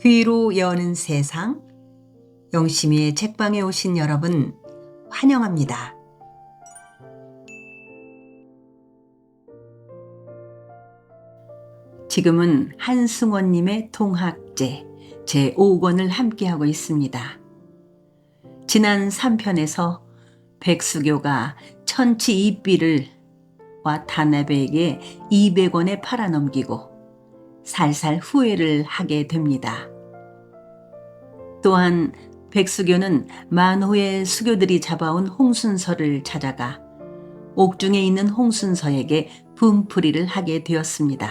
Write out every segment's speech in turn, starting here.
귀로 여는 세상, 영심이의 책방에 오신 여러분 환영합니다. 지금은 한승원님의 통학제 제5권을 함께하고 있습니다. 지난 3편에서 백수교가 천치 이삐를 와타나베에게 200원에 팔아넘기고 살살 후회를 하게 됩니다. 또한 백수교는 만호의 수교들이 잡아온 홍순서를 찾아가 옥중에 있는 홍순서에게 분풀이를 하게 되었습니다.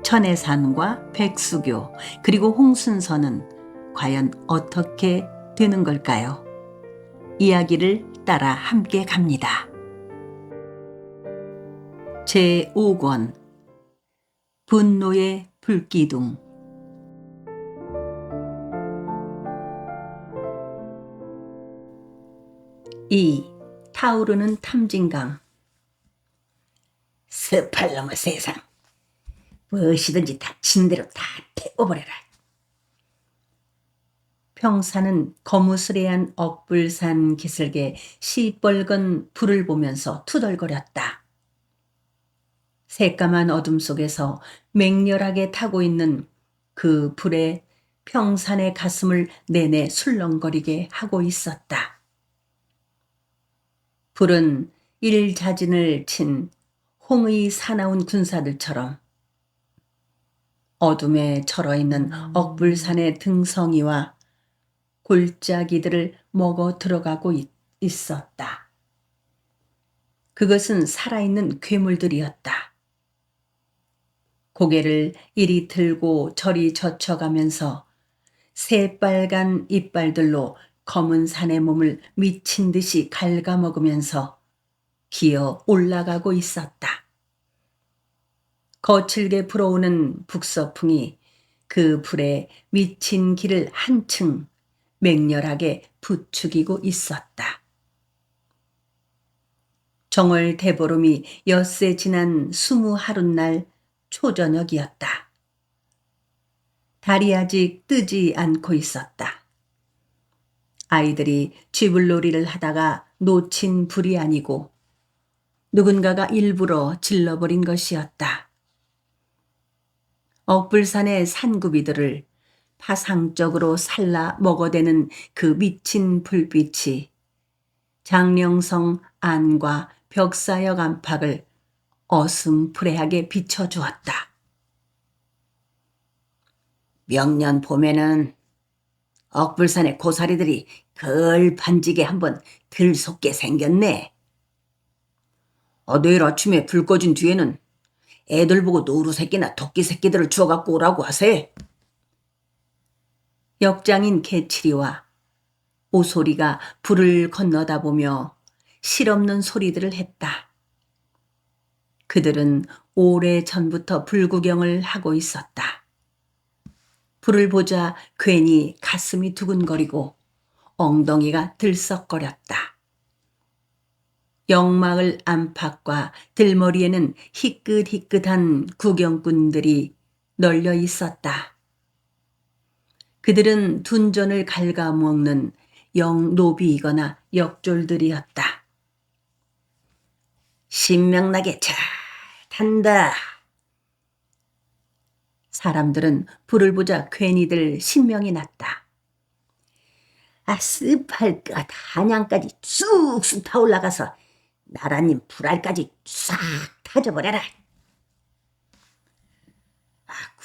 천혜산과 백수교 그리고 홍순서는 과연 어떻게 되는 걸까요? 이야기를 따라 함께 갑니다. 제5권 분노의 불기둥. 이 타오르는 탐진강. 스팔놈의 세상, 무엇이든지 닥치는 대로 다 태워버려라. 평사는 거무스레한 억불산 기슭에 시뻘건 불을 보면서 투덜거렸다. 새까만 어둠 속에서 맹렬하게 타고 있는 그 불에 평산의 가슴을 내내 술렁거리게 하고 있었다. 불은 일자진을 친 홍의 사나운 군사들처럼 어둠에 절어있는 억불산의 등성이와 골짜기들을 먹어 들어가고 있었다. 그것은 살아있는 괴물들이었다. 고개를 이리 들고 저리 젖혀가면서 새빨간 이빨들로 검은 산의 몸을 미친 듯이 갉아먹으면서 기어 올라가고 있었다. 거칠게 불어오는 북서풍이 그 불에 미친 길을 한층 맹렬하게 부추기고 있었다. 정월 대보름이 엿새 지난 20하룻날 초저녁이었다. 달이 아직 뜨지 않고 있었다. 아이들이 쥐불놀이를 하다가 놓친 불이 아니고 누군가가 일부러 질러버린 것이었다. 억불산의 산구비들을 파상적으로 살라 먹어대는 그 미친 불빛이 장령성 안과 벽사역 안팎을 어슴푸레하게 비춰주었다. 명년 봄에는 억불산의 고사리들이 걸판지게 한번 들솟게 생겼네. 내일 아침에 불 꺼진 뒤에는 애들 보고 노루 새끼나 토끼 새끼들을 주워갖고 오라고 하세. 역장인 개칠이와 오소리가 불을 건너다 보며 실없는 소리들을 했다. 그들은 오래전부터 불구경을 하고 있었다. 불을 보자 괜히 가슴이 두근거리고 엉덩이가 들썩거렸다. 영마을 안팎과 들머리에는 희끗희끗한 구경꾼들이 널려 있었다. 그들은 둔전을 갉아먹는 영노비이거나 역졸들이었다. 신명나게 잘 탄다. 사람들은 불을 보자 괜히들 신명이 났다. 스팔것 한양까지 쑥쑥 타올라가서 나라님 불알까지 싹 타져버려라.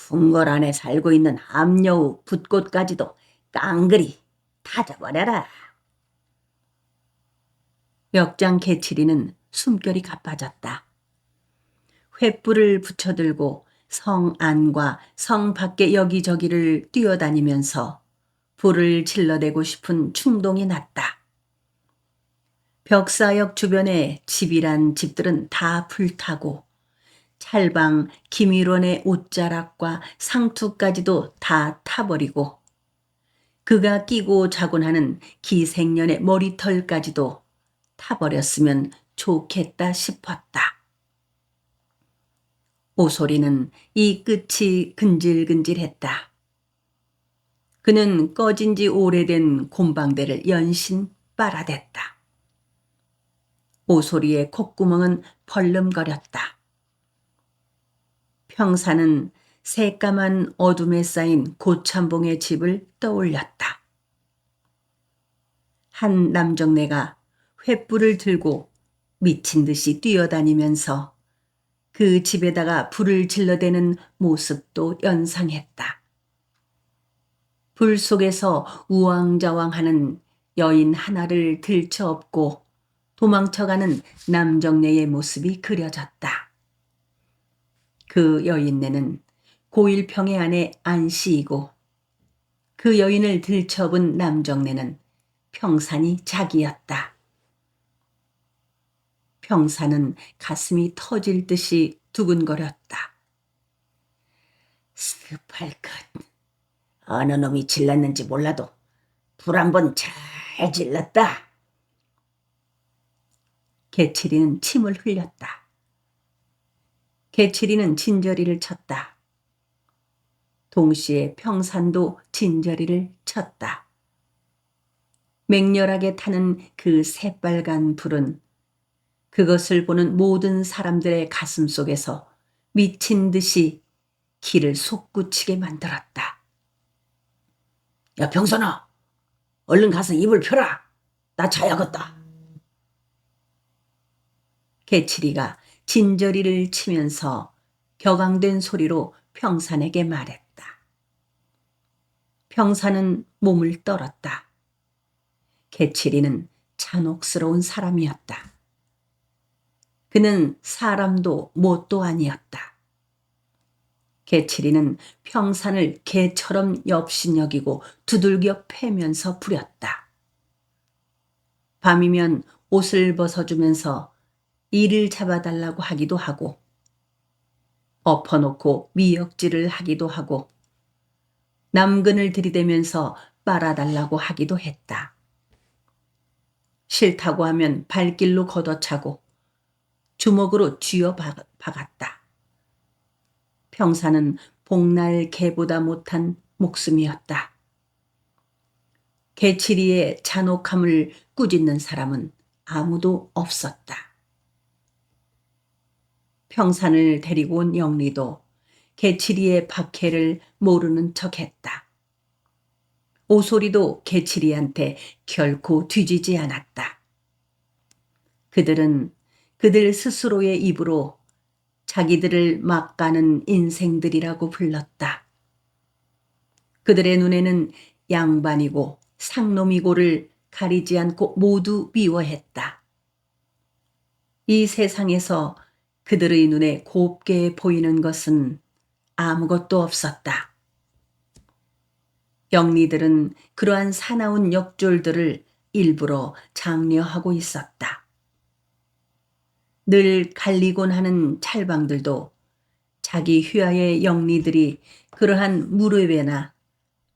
궁궐 안에 살고 있는 암여우 붓꽃까지도 깡그리 타져버려라. 역장 개칠이는 숨결이 가빠졌다. 횃불을 붙여들고 성 안과 성 밖의 여기저기를 뛰어다니면서 불을 질러대고 싶은 충동이 났다. 벽사역 주변의 집이란 집들은 다 불타고 찰방 김일원의 옷자락과 상투까지도 다 타버리고 그가 끼고 자곤 하는 기생년의 머리털까지도 타버렸으면 좋겠다 싶었다. 오소리는 이 끝이 근질근질했다. 그는 꺼진 지 오래된 곰방대를 연신 빨아댔다. 오소리의 콧구멍은 벌름거렸다. 평사는 새까만 어둠에 쌓인 고참봉의 집을 떠올렸다. 한 남정네가 횃불을 들고 미친 듯이 뛰어다니면서 그 집에다가 불을 질러대는 모습도 연상했다. 불 속에서 우왕좌왕하는 여인 하나를 들쳐업고 도망쳐가는 남정네의 모습이 그려졌다. 그 여인네는 고일평의 아내 안씨이고 그 여인을 들쳐업은 남정네는 평산이 자기였다. 평산은 가슴이 터질 듯이 두근거렸다. 습할 것. 어느 놈이 질렀는지 몰라도 불 한번 잘 질렀다. 개칠이는 침을 흘렸다. 개칠이는 진저리를 쳤다. 동시에 평산도 진저리를 쳤다. 맹렬하게 타는 그 새빨간 불은 그것을 보는 모든 사람들의 가슴 속에서 미친 듯이 기를 솟구치게 만들었다. 야, 병선아, 얼른 가서 입을 펴라. 나 자야겠다. 개칠이가 진저리를 치면서 격앙된 소리로 평산에게 말했다. 평산은 몸을 떨었다. 개칠이는 잔혹스러운 사람이었다. 그는 사람도 뭣도 아니었다. 개칠이는 평산을 개처럼 엽신여기고 두들겨 패면서 부렸다. 밤이면 옷을 벗어주면서 이를 잡아달라고 하기도 하고 엎어놓고 미역질을 하기도 하고 남근을 들이대면서 빨아달라고 하기도 했다. 싫다고 하면 발길로 걷어차고 주먹으로 쥐어 박았다. 평사는 복날 개보다 못한 목숨이었다. 개칠이의 잔혹함을 꾸짖는 사람은 아무도 없었다. 평산을 데리고 온 영리도 개칠이의 박해를 모르는 척했다. 오소리도 개칠이한테 결코 뒤지지 않았다. 그들은 그들 스스로의 입으로 자기들을 막가는 인생들이라고 불렀다. 그들의 눈에는 양반이고 상놈이고를 가리지 않고 모두 미워했다. 이 세상에서 그들의 눈에 곱게 보이는 것은 아무것도 없었다. 영리들은 그러한 사나운 역졸들을 일부러 장려하고 있었다. 늘 갈리곤 하는 찰방들도 자기 휘하의 영리들이 그러한 무릎에나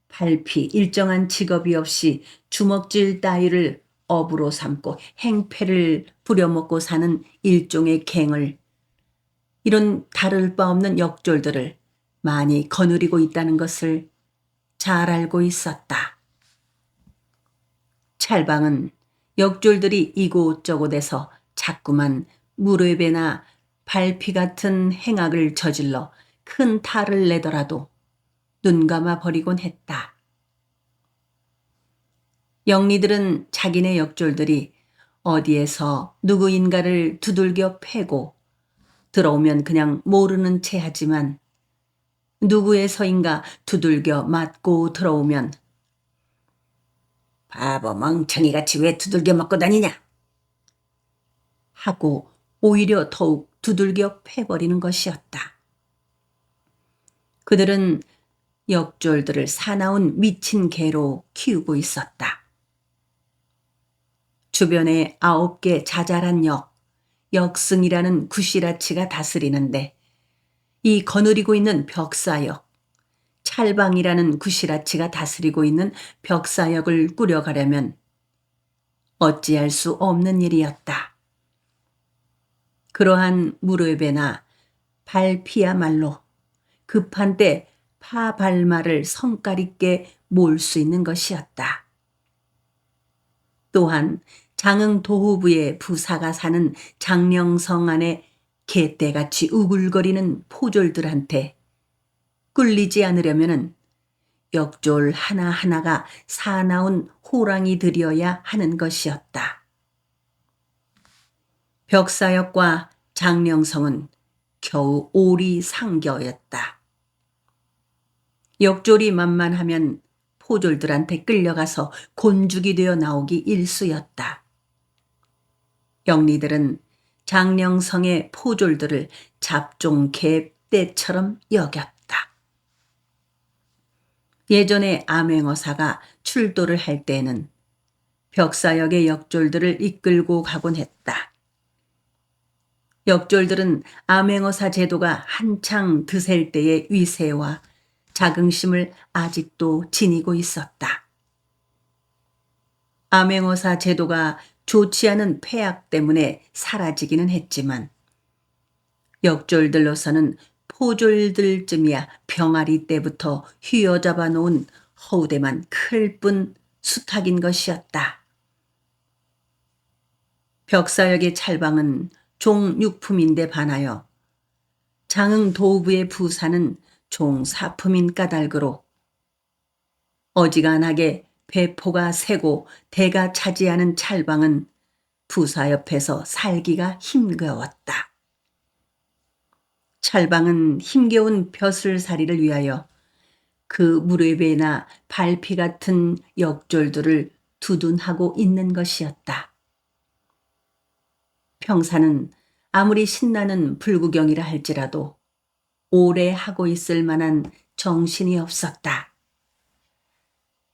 발피 일정한 직업이 없이 주먹질 따위를 업으로 삼고 행패를 부려먹고 사는 일종의 갱을, 이런 다를 바 없는 역졸들을 많이 거느리고 있다는 것을 잘 알고 있었다. 찰방은 역졸들이 이곳저곳에서 자꾸만 무릎에나 발피 같은 행악을 저질러 큰 탈을 내더라도 눈감아 버리곤 했다. 영리들은 자기네 역졸들이 어디에서 누구인가를 두들겨 패고 들어오면 그냥 모르는 채 하지만 누구에서인가 두들겨 맞고 들어오면 바보 멍청이같이 왜 두들겨 맞고 다니냐? 하고 오히려 더욱 두들겨 패버리는 것이었다. 그들은 역졸들을 사나운 미친 개로 키우고 있었다. 주변에 9개 자잘한 역승이라는 구시라치가 다스리는데 이 거느리고 있는 벽사역, 찰방이라는 구시라치가 다스리고 있는 벽사역을 꾸려가려면 어찌할 수 없는 일이었다. 그러한 무릎에나 발피야말로 급한 때 파발마를 성깔 있게 몰 수 있는 것이었다. 또한 장흥 도후부의 부사가 사는 장령성 안에 개떼같이 우글거리는 포졸들한테 꿀리지 않으려면은 역졸 하나하나가 사나운 호랑이들이어야 하는 것이었다. 벽사역과 장령성은 겨우 오리상겨였다. 역졸이 만만하면 포졸들한테 끌려가서 곤죽이 되어 나오기 일쑤였다. 영리들은 장령성의 포졸들을 잡종 개떼처럼 여겼다. 예전에 암행어사가 출도를 할 때에는 벽사역의 역졸들을 이끌고 가곤 했다. 역졸들은 암행어사 제도가 한창 드셀 때의 위세와 자긍심을 아직도 지니고 있었다. 암행어사 제도가 좋지 않은 폐악 때문에 사라지기는 했지만 역졸들로서는 포졸들쯤이야 병아리 때부터 휘어잡아 놓은 허우대만 클 뿐 수탉인 것이었다. 벽사역의 찰방은 종육품인데 반하여 장흥 도부의 부사는 종사품인 까닭으로 어지간하게 배포가 세고 대가 차지하는 찰방은 부사 옆에서 살기가 힘겨웠다. 찰방은 힘겨운 벼슬살이를 위하여 그 무렵에나 발피 같은 역졸들을 두둔하고 있는 것이었다. 평사는 아무리 신나는 불구경이라 할지라도 오래 하고 있을 만한 정신이 없었다.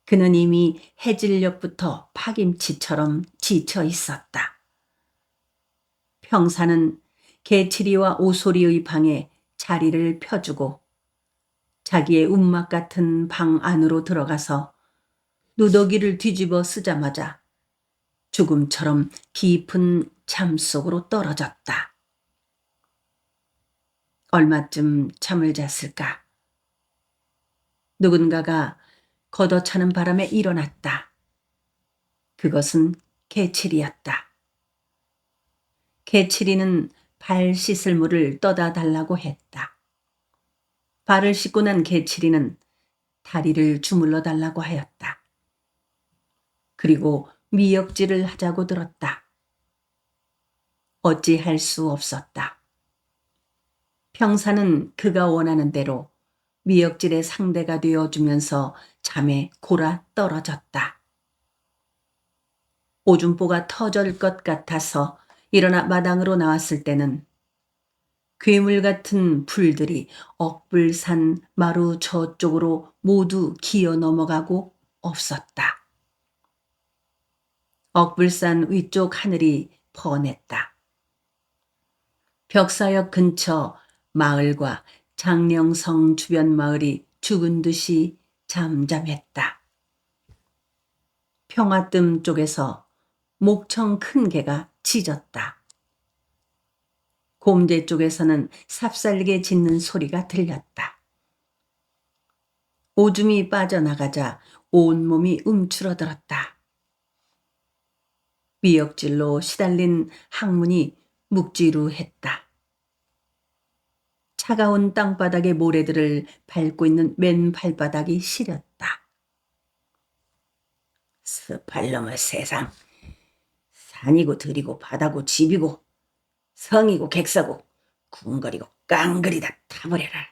그는 이미 해질녘부터 파김치처럼 지쳐 있었다. 평사는 개치리와 오소리의 방에 자리를 펴주고 자기의 움막 같은 방 안으로 들어가서 누더기를 뒤집어 쓰자마자 죽음처럼 깊은 잠 속으로 떨어졌다. 얼마쯤 잠을 잤을까? 누군가가 걷어차는 바람에 일어났다. 그것은 개칠이었다. 개칠이는 발 씻을 물을 떠다 달라고 했다. 발을 씻고 난 개칠이는 다리를 주물러 달라고 하였다. 그리고 미역질을 하자고 들었다. 어찌할 수 없었다. 평사는 그가 원하는 대로 미역질의 상대가 되어주면서 잠에 골아 떨어졌다. 오줌보가 터질 것 같아서 일어나 마당으로 나왔을 때는 괴물 같은 풀들이 억불산 마루 저쪽으로 모두 기어 넘어가고 없었다. 억불산 위쪽 하늘이 펀했다. 벽사역 근처 마을과 장령성 주변 마을이 죽은 듯이 잠잠했다. 평화뜸 쪽에서 목청 큰 개가 짖었다. 곰제 쪽에서는 삽살게 짖는 소리가 들렸다. 오줌이 빠져나가자 온몸이 움츠러들었다. 미역질로 시달린 항문이 묵지루했다. 차가운 땅바닥의 모래들을 밟고 있는 맨 발바닥이 시렸다. 스팔놈의 세상. 산이고 들이고 바다고 집이고 성이고 객사고 궁궐이고 깡그리다 타버려라.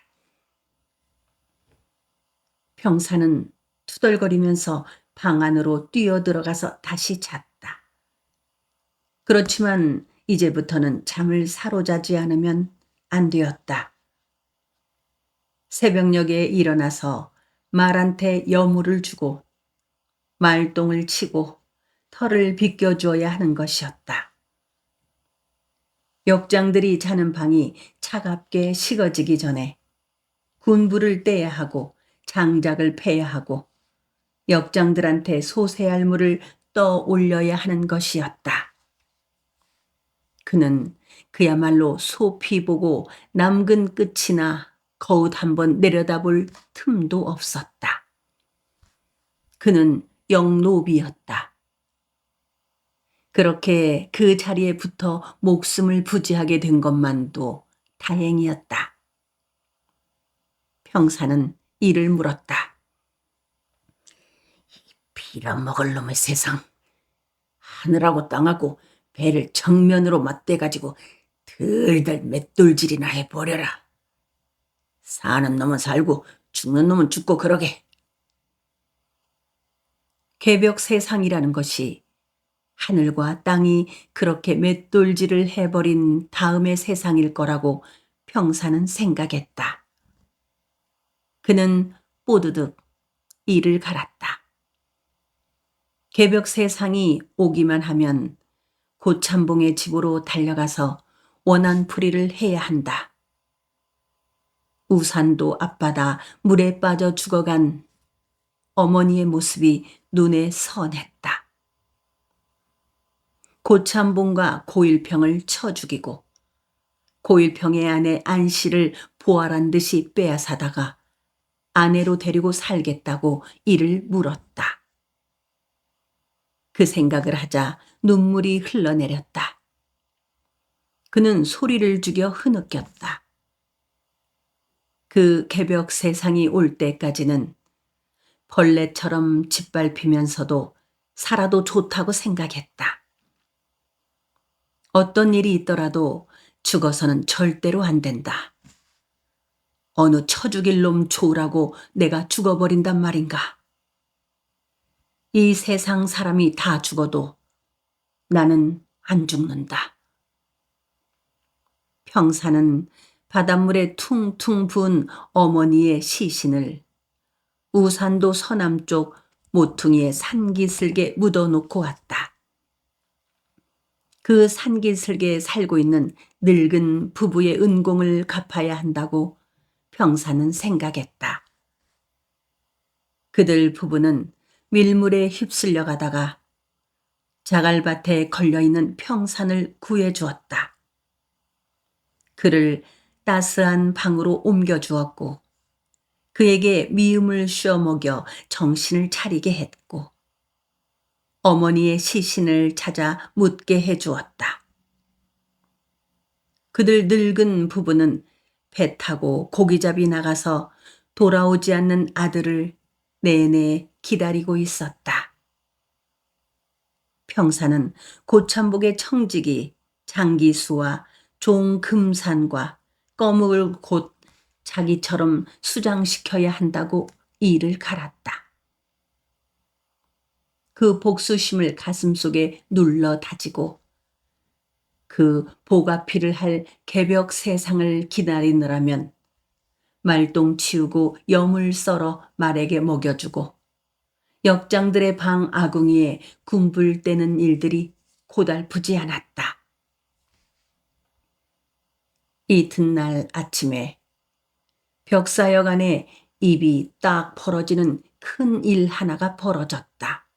평사는 투덜거리면서 방 안으로 뛰어들어가서 다시 잤다. 그렇지만 이제부터는 잠을 사로자지 않으면 안 되었다. 새벽녘에 일어나서 말한테 여물을 주고 말똥을 치고 털을 빗겨주어야 하는 것이었다. 역장들이 자는 방이 차갑게 식어지기 전에 군부를 떼야 하고 장작을 패야 하고 역장들한테 소세알물을 떠 올려야 하는 것이었다. 그는 그야말로 소피 보고 남근 끝이나 거웃 한번 내려다볼 틈도 없었다. 그는 영노비였다. 그렇게 그 자리에 붙어 목숨을 부지하게 된 것만도 다행이었다. 평사는 이를 물었다. 빌어먹을 놈의 세상. 하늘하고 땅하고 배를 정면으로 맞대가지고 들들 맷돌질이나 해버려라. 사는 놈은 살고 죽는 놈은 죽고 그러게. 개벽 세상이라는 것이 하늘과 땅이 그렇게 맷돌질을 해버린 다음의 세상일 거라고 평사는 생각했다. 그는 뽀드득 이를 갈았다. 개벽 세상이 오기만 하면 고참봉의 집으로 달려가서 원한풀이를 해야 한다. 우산도 앞바다 물에 빠져 죽어간 어머니의 모습이 눈에 선했다. 고참봉과 고일평을 쳐 죽이고 고일평의 아내 안씨를 보아란 듯이 빼앗아다가 아내로 데리고 살겠다고 이를 물었다. 그 생각을 하자 눈물이 흘러내렸다. 그는 소리를 죽여 흐느꼈다. 그 개벽 세상이 올 때까지는 벌레처럼 짓밟히면서도 살아도 좋다고 생각했다. 어떤 일이 있더라도 죽어서는 절대로 안 된다. 어느 쳐죽일 놈 좋으라고 내가 죽어버린단 말인가. 이 세상 사람이 다 죽어도 나는 안 죽는다. 평사는 바닷물에 퉁퉁 부은 어머니의 시신을 우산도 서남쪽 모퉁이에 산기슭에 묻어놓고 왔다. 그 산기슭에 살고 있는 늙은 부부의 은공을 갚아야 한다고 평사는 생각했다. 그들 부부는 밀물에 휩쓸려 가다가 자갈밭에 걸려있는 평산을 구해주었다. 그를 따스한 방으로 옮겨주었고 그에게 미음을 씌워 먹여 정신을 차리게 했고 어머니의 시신을 찾아 묻게 해주었다. 그들 늙은 부부는 배 타고 고기잡이 나가서 돌아오지 않는 아들을 내내 기다리고 있었다. 평사는 고참복의 청직이 장기수와 종금산과 꺼묵을 곧 자기처럼 수장시켜야 한다고 이를 갈았다. 그 복수심을 가슴속에 눌러 다지고 그 보가피를 할 개벽 세상을 기다리느라면 말똥 치우고 염을 썰어 말에게 먹여주고 역장들의 방 아궁이에 군불 떼는 일들이 고달프지 않았다. 이튿날 아침에 벽사역 안에 입이 딱 벌어지는 큰 일 하나가 벌어졌다.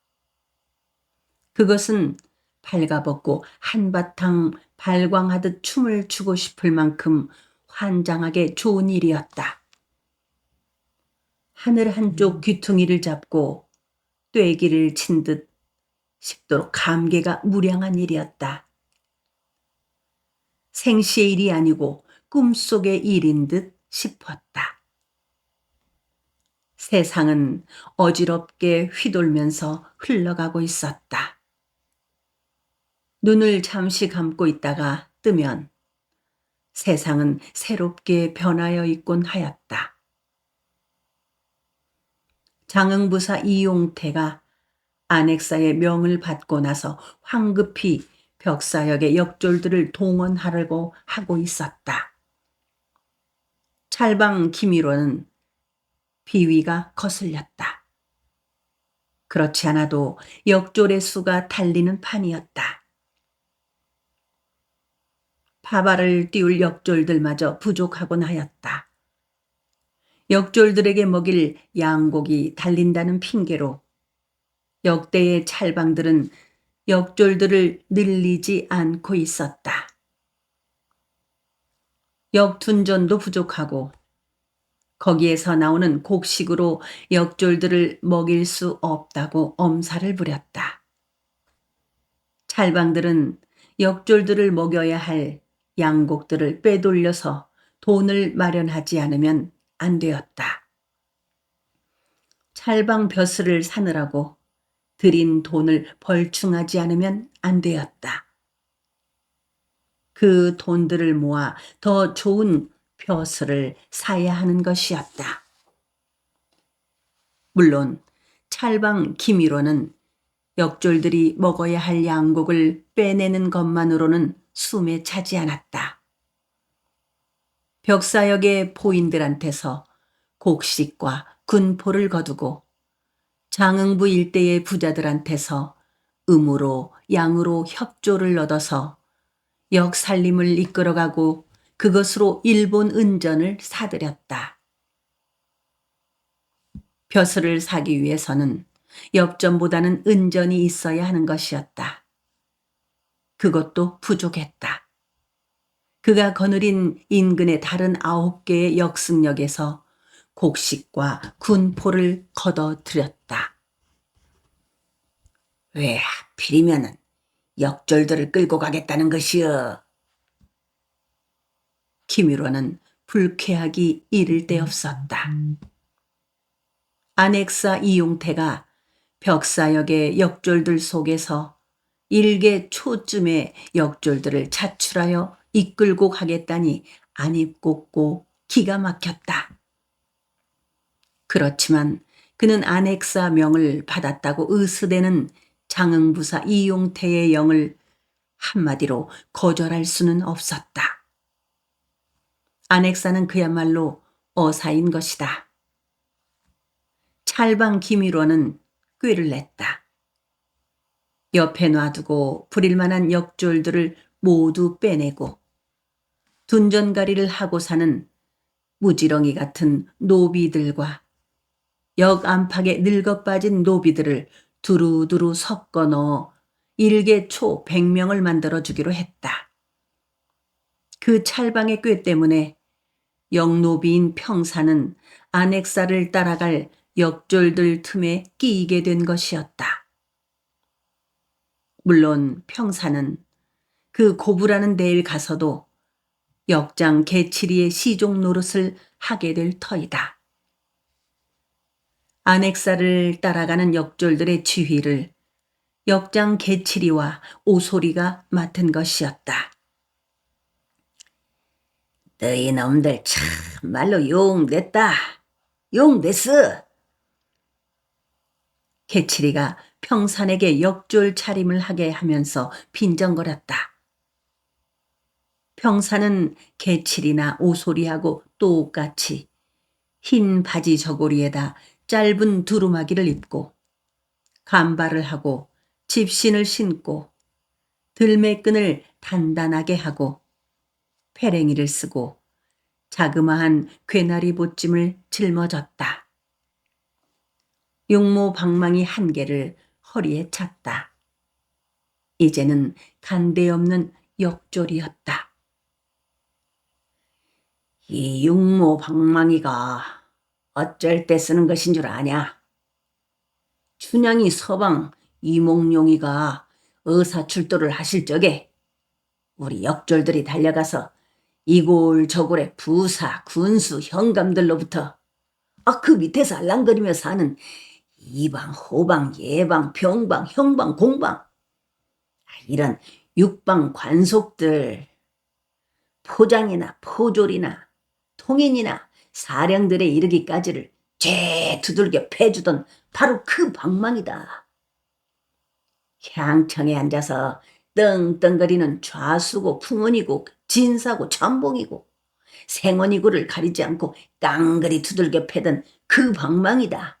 그것은 발가벗고 한바탕 발광하듯 춤을 추고 싶을 만큼 환장하게 좋은 일이었다. 하늘 한쪽 귀퉁이를 잡고 떼기를 친 듯 싶도록 감개가 무량한 일이었다. 생시의 일이 아니고 꿈속의 일인 듯 싶었다. 세상은 어지럽게 휘돌면서 흘러가고 있었다. 눈을 잠시 감고 있다가 뜨면 세상은 새롭게 변하여 있곤 하였다. 장흥부사 이용태가 안핵사의 명을 받고 나서 황급히 벽사역의 역졸들을 동원하려고 하고 있었다. 찰방 기미로는 비위가 거슬렸다. 그렇지 않아도 역졸의 수가 달리는 판이었다. 파발을 띄울 역졸들마저 부족하곤 하였다. 역졸들에게 먹일 양곡이 달린다는 핑계로 역대의 찰방들은 역졸들을 늘리지 않고 있었다. 역둔전도 부족하고 거기에서 나오는 곡식으로 역졸들을 먹일 수 없다고 엄살을 부렸다. 찰방들은 역졸들을 먹여야 할 양곡들을 빼돌려서 돈을 마련하지 않으면 안 되었다. 찰방 벼슬을 사느라고 들인 돈을 벌충하지 않으면 안 되었다. 그 돈들을 모아 더 좋은 벼슬을 사야 하는 것이었다. 물론 찰방 김일원은 역졸들이 먹어야 할 양곡을 빼내는 것만으로는 숨에 차지 않았다. 벽사역의 포인들한테서 곡식과 군포를 거두고 장흥부 일대의 부자들한테서 음으로 양으로 협조를 얻어서 역살림을 이끌어가고 그것으로 일본 은전을 사들였다. 벼슬을 사기 위해서는 엽전보다는 은전이 있어야 하는 것이었다. 그것도 부족했다. 그가 거느린 인근의 다른 9개의 역승역에서 곡식과 군포를 걷어들였다. 왜 하필이면은 역졸들을 끌고 가겠다는 것이여? 김일원은 불쾌하기 이를 데 없었다. 안핵사 이용태가 벽사역의 역졸들 속에서 일개 초쯤에 역졸들을 차출하여 이끌고 가겠다니 안입고고 기가 막혔다. 그렇지만 그는 안핵사 명을 받았다고 의스대는 장흥부사 이용태의 영을 한마디로 거절할 수는 없었다. 안핵사는 그야말로 어사인 것이다. 찰방 김일원은 꾀를 냈다. 옆에 놔두고 부릴 만한 역졸들을 모두 빼내고 둔전가리를 하고 사는 무지렁이 같은 노비들과 역 안팎에 늙어 빠진 노비들을 두루두루 섞어 넣어 일개 초 100명을 만들어주기로 했다. 그 찰방의 꾀 때문에 영노비인 평사는 안핵사를 따라갈 역졸들 틈에 끼이게 된 것이었다. 물론 평사는 그 고부라는 데에 가서도 역장 개칠이의 시종 노릇을 하게 될 터이다. 안핵사를 따라가는 역졸들의 지휘를 역장 개칠이와 오소리가 맡은 것이었다. 너희 놈들 참말로 용됐다. 용됐어. 개칠이가 평산에게 역졸 차림을 하게 하면서 빈정거렸다. 평산은 개칠이나 오소리하고 똑같이 흰 바지 저고리에다 짧은 두루마기를 입고 간발을 하고 집신을 신고 들매끈을 단단하게 하고 페랭이를 쓰고 자그마한 괴나리 보찜을 짊어졌다. 용모 방망이 1개를 허리에 찼다. 이제는 간대 없는 역졸이었다. 이 육모 방망이가 어쩔 때 쓰는 것인 줄 아냐? 춘향이 서방 이몽룡이가 의사출도를 하실 적에 우리 역졸들이 달려가서 이골저골의 부사, 군수, 현감들로부터 그 밑에서 알랑거리며 사는 이방, 호방, 예방, 병방, 형방, 공방 이런 육방 관속들 포장이나 포졸이나 통인이나 사령들에 이르기까지를 죄 두들겨 패주던 바로 그 방망이다. 향청에 앉아서 떵떵거리는 좌수고 풍원이고 진사고 천봉이고 생원이고를 가리지 않고 깡그리 두들겨 패던 그 방망이다.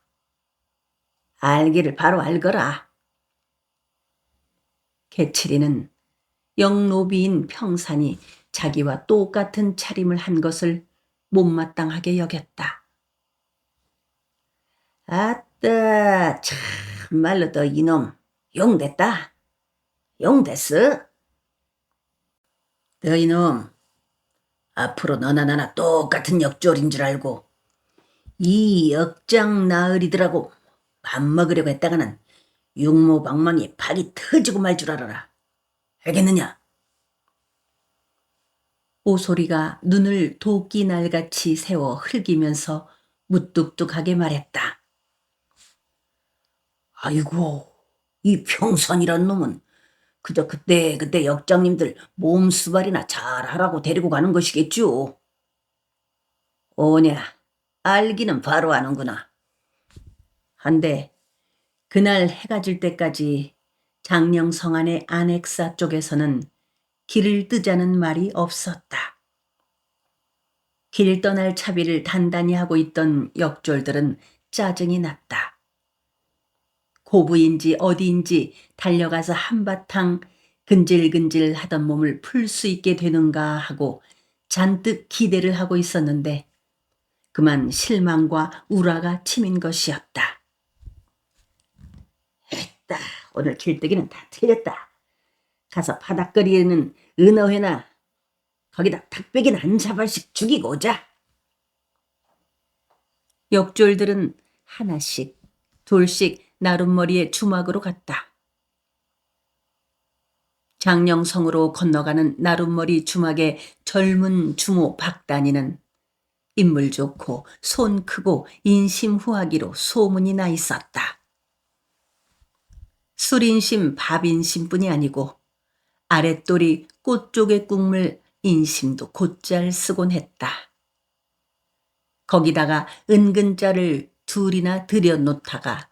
알기를 바로 알거라. 개칠이는 영노비인 평산이 자기와 똑같은 차림을 한 것을 못마땅하게 여겼다. 아따, 참말로 너 이놈 용됐다. 용됐어? 너 이놈 앞으로 너나 나나 똑같은 역졸인 줄 알고 이 역장 나으리들하고 밥 먹으려고 했다가는 육모방망이에 팔이 터지고 말 줄 알아라. 알겠느냐? 오소리가 눈을 도끼날같이 세워 흘기면서 무뚝뚝하게 말했다. 아이고, 이 평선이란 놈은 그저 그때 역장님들 몸수발이나 잘하라고 데리고 가는 것이겠죠. 오냐, 알기는 바로 아는구나. 한데 그날 해가 질 때까지 장령성 안의 안핵사 쪽에서는 길을 뜨자는 말이 없었다. 길 떠날 차비를 단단히 하고 있던 역졸들은 짜증이 났다. 고부인지 어디인지 달려가서 한바탕 근질근질 하던 몸을 풀 수 있게 되는가 하고 잔뜩 기대를 하고 있었는데 그만 실망과 우라가 치민 것이었다. 했다, 오늘 길뜨기는 다 틀렸다. 가서 바닥거리에는 은어회나 거기다 닭배기나 한 사발씩 죽이고 오자. 역졸들은 하나씩 둘씩 나룻머리에 주막으로 갔다. 장령성으로 건너가는 나룻머리 주막의 젊은 주모 박단이는 인물 좋고 손 크고 인심후하기로 소문이 나 있었다. 술인심 밥인심뿐이 아니고 아랫돌이 꽃쪽의 국물 인심도 곧잘 쓰곤 했다. 거기다가 은근자를 둘이나 들여놓다가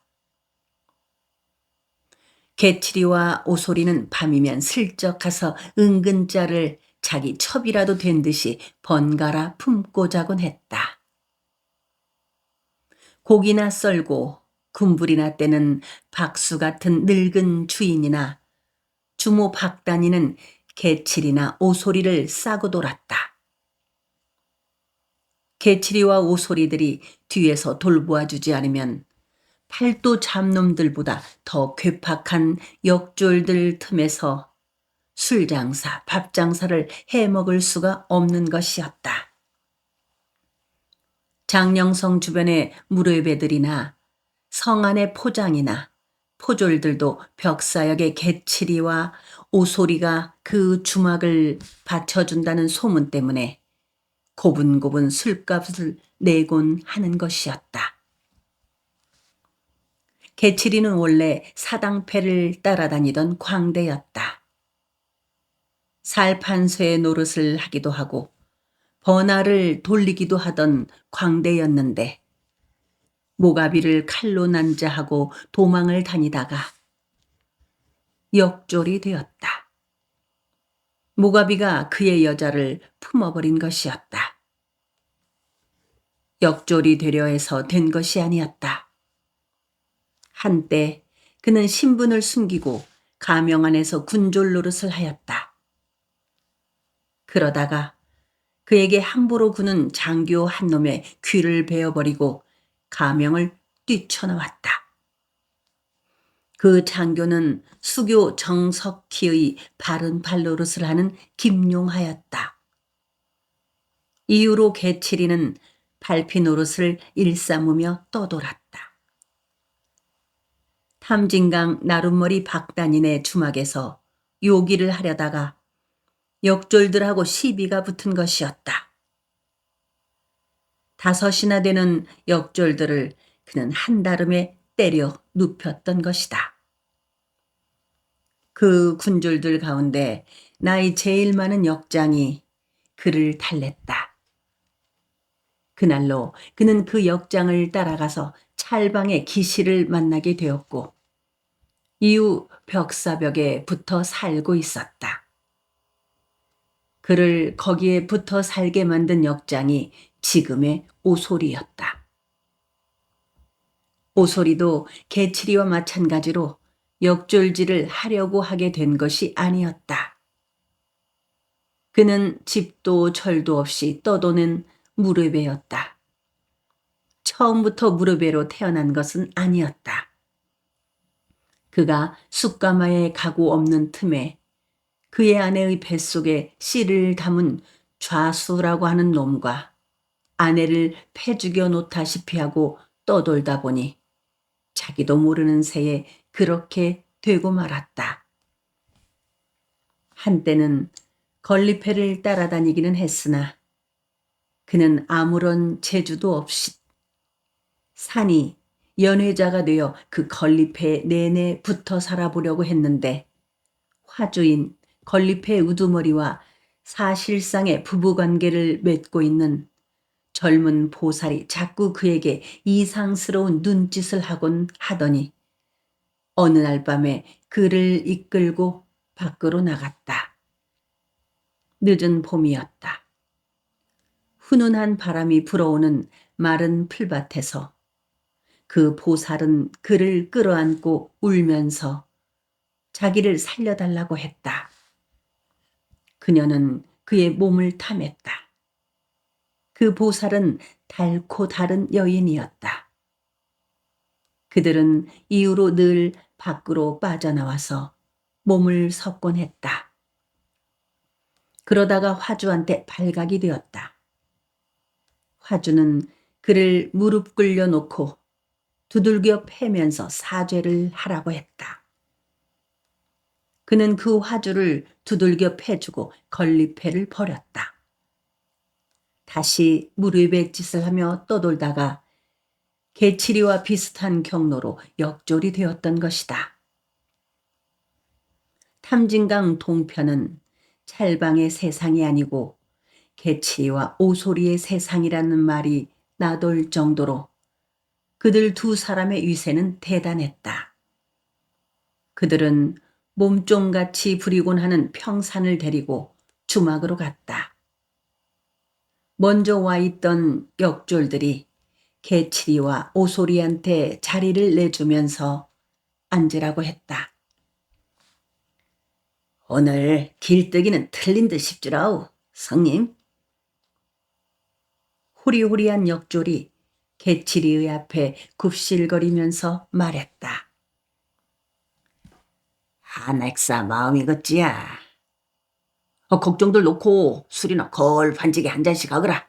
개칠이와 오소리는 밤이면 슬쩍 가서 은근자를 자기 첩이라도 된 듯이 번갈아 품고 자곤 했다. 고기나 썰고 군불이나 떼는 박수 같은 늙은 주인이나 주모 박단이는 개칠이나 오소리를 싸고 돌았다. 개칠이와 오소리들이 뒤에서 돌보아 주지 않으면 팔도 잡놈들보다 더 괴팍한 역졸들 틈에서 술장사, 밥장사를 해먹을 수가 없는 것이었다. 장령성 주변의 무료배들이나 성 안의 포장이나 포졸들도 벽사역의 개칠이와 오소리가 그 주막을 받쳐준다는 소문 때문에 고분고분 술값을 내곤 하는 것이었다. 개칠이는 원래 사당패를 따라다니던 광대였다. 살판소의 노릇을 하기도 하고 번화를 돌리기도 하던 광대였는데 모가비를 칼로 난자하고 도망을 다니다가 역졸이 되었다. 모가비가 그의 여자를 품어버린 것이었다. 역졸이 되려 해서 된 것이 아니었다. 한때 그는 신분을 숨기고 가명 안에서 군졸 노릇을 하였다. 그러다가 그에게 함부로 구는 장교 한 놈의 귀를 베어버리고 가명을 뛰쳐나왔다. 그 장교는 수교 정석희의 바른 발노릇을 하는 김용하였다. 이후로 개칠이는 발피 노릇을 일삼으며 떠돌았다. 탐진강 나룻머리 박단인의 주막에서 요기를 하려다가 역졸들하고 시비가 붙은 것이었다. 5이나 되는 역졸들을 그는 한다름에 때려 눕혔던 것이다. 그 군졸들 가운데 나이 제일 많은 역장이 그를 달랬다. 그날로 그는 그 역장을 따라가서 찰방의 기시를 만나게 되었고 이후 벽사벽에 붙어 살고 있었다. 그를 거기에 붙어 살게 만든 역장이 지금의 오소리였다. 오소리도 개칠이와 마찬가지로 역졸질을 하려고 하게 된 것이 아니었다. 그는 집도 철도 없이 떠도는 무르배였다. 처음부터 무르배로 태어난 것은 아니었다. 그가 숯가마에 가고 없는 틈에 그의 아내의 뱃속에 씨를 담은 좌수라고 하는 놈과 아내를 패죽여 놓다시피 하고 떠돌다 보니 자기도 모르는 새에 그렇게 되고 말았다. 한때는 걸리패를 따라다니기는 했으나 그는 아무런 재주도 없이 산이 연회자가 되어 그 걸리패 내내 붙어 살아보려고 했는데 화주인 걸리패 우두머리와 사실상의 부부관계를 맺고 있는 젊은 보살이 자꾸 그에게 이상스러운 눈짓을 하곤 하더니 어느 날 밤에 그를 이끌고 밖으로 나갔다. 늦은 봄이었다. 훈훈한 바람이 불어오는 마른 풀밭에서 그 보살은 그를 끌어안고 울면서 자기를 살려달라고 했다. 그녀는 그의 몸을 탐했다. 그 보살은 달고 다른 여인이었다. 그들은 이후로 늘 밖으로 빠져나와서 몸을 섞곤 했다. 그러다가 화주한테 발각이 되었다. 화주는 그를 무릎 꿇려 놓고 두들겨 패면서 사죄를 하라고 했다. 그는 그 화주를 두들겨 패주고 걸리패를 버렸다. 다시 무릎에 짓을 하며 떠돌다가 개치리와 비슷한 경로로 역졸이 되었던 것이다. 탐진강 동편은 찰방의 세상이 아니고 개치리와 오소리의 세상이라는 말이 나돌 정도로 그들 두 사람의 위세는 대단했다. 그들은 몸종같이 부리곤 하는 평산을 데리고 주막으로 갔다. 먼저 와 있던 역졸들이 개치리와 오소리한테 자리를 내주면서 앉으라고 했다. 오늘 길뜨기는 틀린 듯 싶지라우, 성님. 호리호리한 역졸이 개치리의 앞에 굽실거리면서 말했다. 한액사 마음이겠지야. 걱정들 놓고 술이나 걸 반지게 한 잔씩 하거라.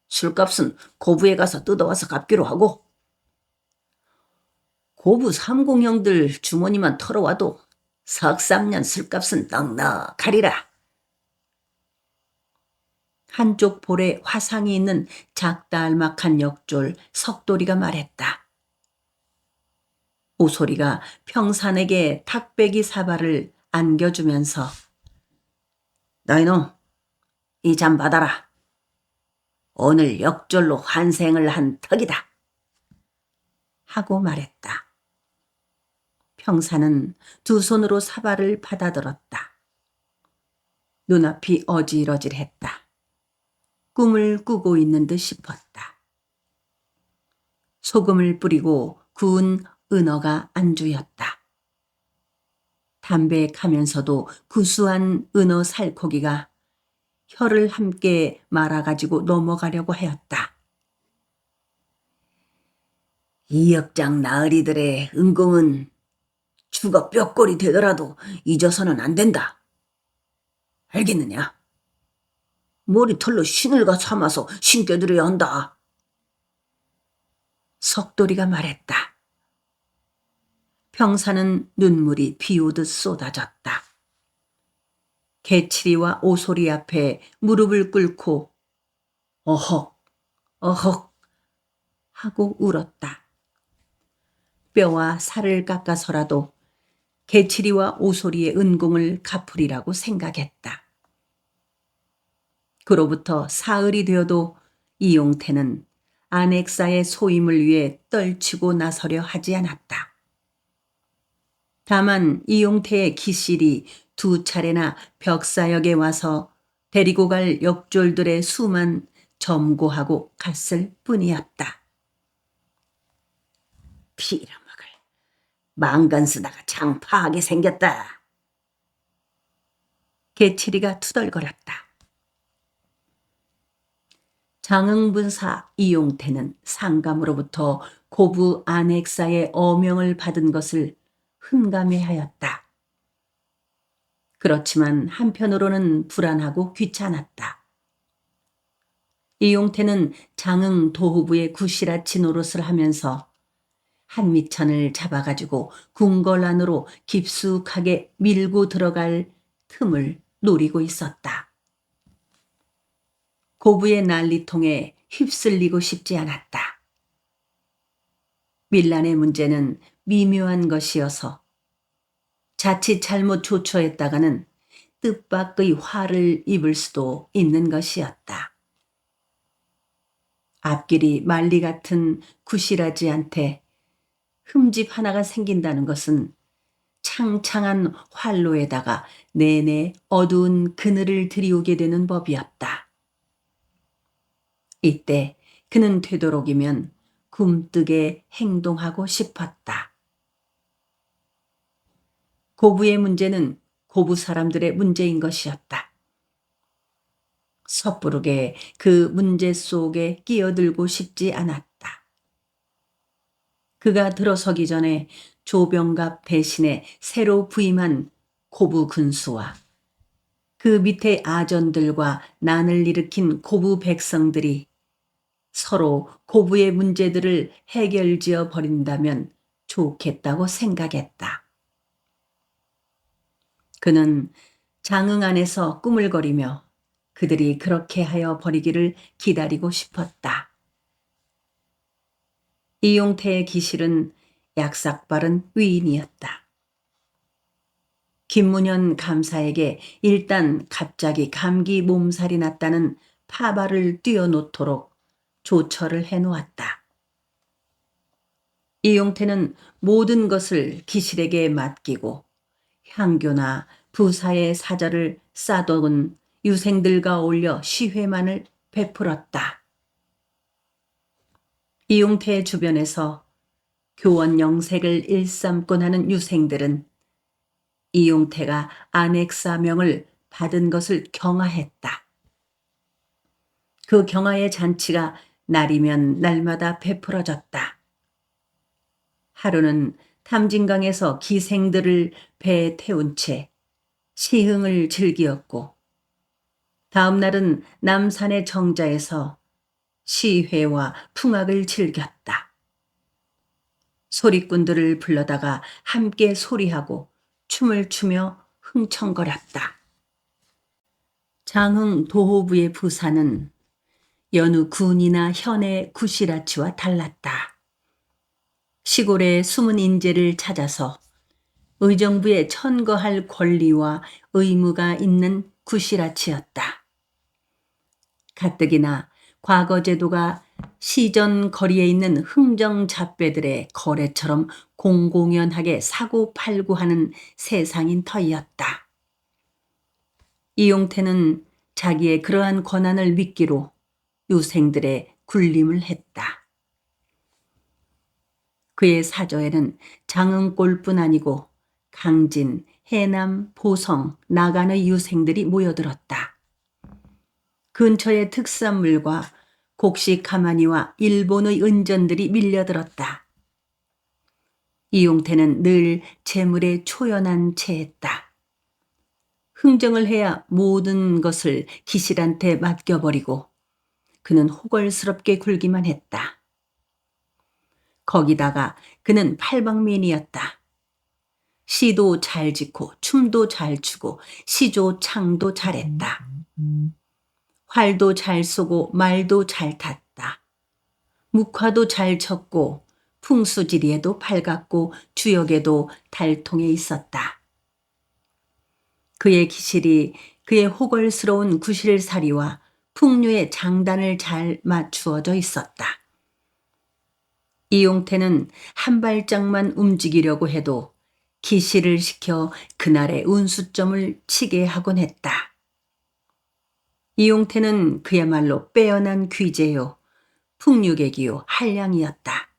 술값은 고부에 가서 뜯어와서 갚기로 하고. 고부 삼공형들 주머니만 털어와도 석삼년 술값은 넉넉하리라. 한쪽 볼에 화상이 있는 작달막한 역졸 석돌이가 말했다. 오소리가 평산에게 탁배기 사발을 안겨주면서 너희놈, 이 잔 받아라. 오늘 역졸로 환생을 한 턱이다. 하고 말했다. 평산은 두 손으로 사발을 받아들었다. 눈앞이 어질어질했다. 꿈을 꾸고 있는 듯 싶었다. 소금을 뿌리고 구운 은어가 안주였다. 담백하면서도 구수한 은어 살코기가 혀를 함께 말아가지고 넘어가려고 하였다. 이 역장 나으리들의 은공은 죽어 뼈골이 되더라도 잊어서는 안 된다. 알겠느냐? 머리털로 신을가 삼아서 신겨드려야 한다. 석돌이가 말했다. 평사는 눈물이 비오듯 쏟아졌다. 개치리와 오소리 앞에 무릎을 꿇고 어헉, 어헉 하고 울었다. 뼈와 살을 깎아서라도 개치리와 오소리의 은공을 갚으리라고 생각했다. 그로부터 사흘이 되어도 이용태는 안액사의 소임을 위해 떨치고 나서려 하지 않았다. 다만 이용태의 기실이 두 차례나 벽사역에 와서 데리고 갈 역졸들의 수만 점고하고 갔을 뿐이었다. 피라먹을. 망간 쓰다가 장파하게 생겼다. 개치리가 투덜거렸다. 장흥분사 이용태는 상감으로부터 고부 안액사의 어명을 받은 것을 흠감해하였다. 그렇지만 한편으로는 불안하고 귀찮았다. 이용태는 장흥 도후부의 구시라치 노릇을 하면서 한미천을 잡아가지고 궁궐 안으로 깊숙하게 밀고 들어갈 틈을 노리고 있었다. 고부의 난리통에 휩쓸리고 싶지 않았다. 밀란의 문제는 미묘한 것이어서 자칫 잘못 조처했다가는 뜻밖의 화를 입을 수도 있는 것이었다. 앞길이 만리 같은 구시라지한테 흠집 하나가 생긴다는 것은 창창한 활로에다가 내내 어두운 그늘을 들이우게 되는 법이었다. 이때 그는 되도록이면 굼뜨게 행동하고 싶었다. 고부의 문제는 고부 사람들의 문제인 것이었다. 섣부르게 그 문제 속에 끼어들고 싶지 않았다. 그가 들어서기 전에 조병갑 대신에 새로 부임한 고부 군수와 그 밑에 아전들과 난을 일으킨 고부 백성들이 서로 고부의 문제들을 해결지어 버린다면 좋겠다고 생각했다. 그는 장흥 안에서 꾸물거리며 그들이 그렇게 하여 버리기를 기다리고 싶었다. 이용태의 기실은 약삭빠른 위인이었다. 김문현 감사에게 일단 갑자기 감기 몸살이 났다는 파발을 띄워놓도록 조처를 해놓았다. 이용태는 모든 것을 기실에게 맡기고 향교나 부사의 사절을 싸놓은 유생들과 어울려 시회만을 베풀었다. 이용태 주변에서 교원 영색을 일삼곤 하는 유생들은 이용태가 안액사명을 받은 것을 경하했다. 그 경하의 잔치가 날이면 날마다 베풀어졌다. 하루는 탐진강에서 기생들을 배에 태운 채 시흥을 즐기었고, 다음 날은 남산의 정자에서 시회와 풍악을 즐겼다. 소리꾼들을 불러다가 함께 소리하고 춤을 추며 흥청거렸다. 장흥 도호부의 부사는 여느 군이나 현의 구시라치와 달랐다. 시골의 숨은 인재를 찾아서 의정부에 천거할 권리와 의무가 있는 구시라치였다. 가뜩이나 과거 제도가 시전 거리에 있는 흥정 잡배들의 거래처럼 공공연하게 사고 팔고 하는 세상인 터이었다. 이용태는 자기의 그러한 권한을 미끼로 유생들의 굴림을 했다. 그의 사저에는 장흥골뿐 아니고 강진, 해남, 보성, 나간의 유생들이 모여들었다. 근처의 특산물과 곡식 가마니와 일본의 은전들이 밀려들었다. 이용태는 늘 재물에 초연한 채했다. 흥정을 해야 모든 것을 기실한테 맡겨버리고 그는 호걸스럽게 굴기만 했다. 거기다가 그는 팔방미인이었다. 시도 잘 짓고 춤도 잘 추고 시조창도 잘했다. 활도 잘 쏘고 말도 잘 탔다. 묵화도 잘 쳤고 풍수지리에도 밝았고 주역에도 달통에 있었다. 그의 기실이 그의 호걸스러운 구실살이와 풍류의 장단을 잘 맞추어져 있었다. 이용태는 한 발짝만 움직이려고 해도 기실을 시켜 그날의 운수점을 치게 하곤 했다. 이용태는 그야말로 빼어난 귀재요, 풍류객이요, 한량이었다.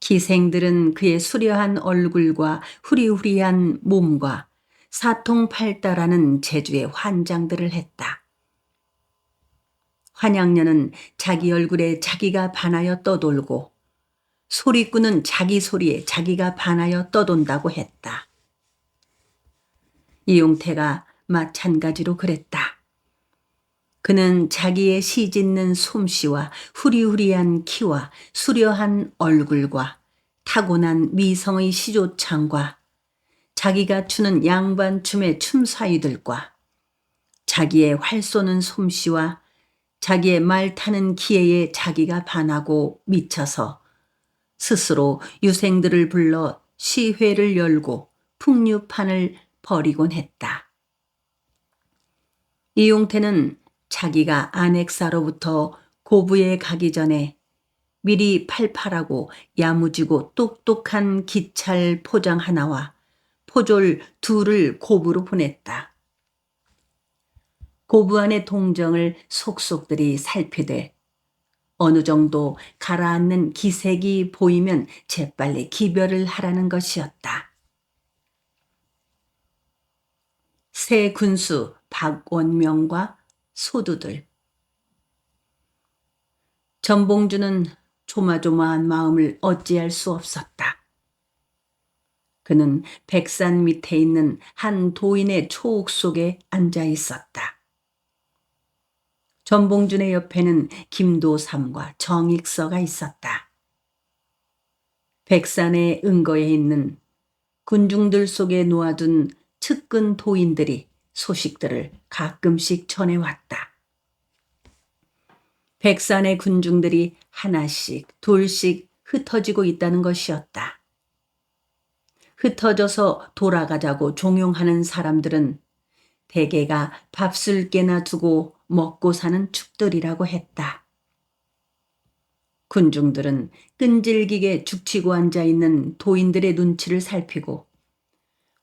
기생들은 그의 수려한 얼굴과 후리후리한 몸과 사통팔달하는 재주의 환장들을 했다. 환양녀는 자기 얼굴에 자기가 반하여 떠돌고 소리꾼은 자기 소리에 자기가 반하여 떠돈다고 했다. 이용태가 마찬가지로 그랬다. 그는 자기의 시짓는 솜씨와 후리후리한 키와 수려한 얼굴과 타고난 미성의 시조창과 자기가 추는 양반춤의 춤사위들과 자기의 활 쏘는 솜씨와 자기의 말 타는 기회에 자기가 반하고 미쳐서 스스로 유생들을 불러 시회를 열고 풍류판을 벌이곤 했다. 이용태는 자기가 안핵사로부터 고부에 가기 전에 미리 팔팔하고 야무지고 똑똑한 기찰 포장 하나와 포졸 둘을 고부로 보냈다. 고부 안의 동정을 속속들이 살피되 어느 정도 가라앉는 기색이 보이면 재빨리 기별을 하라는 것이었다. 새 군수 박원명과 소두들. 전봉주는 조마조마한 마음을 어찌할 수 없었다. 그는 백산 밑에 있는 한 도인의 초옥 속에 앉아 있었다. 전봉준의 옆에는 김도삼과 정익서가 있었다. 백산의 은거에 있는 군중들 속에 놓아둔 측근 도인들이 소식들을 가끔씩 전해왔다. 백산의 군중들이 하나씩 둘씩 흩어지고 있다는 것이었다. 흩어져서 돌아가자고 종용하는 사람들은 대개가 밥술 깨나 두고 먹고 사는 축들이라고 했다. 군중들은 끈질기게 죽치고 앉아있는 도인들의 눈치를 살피고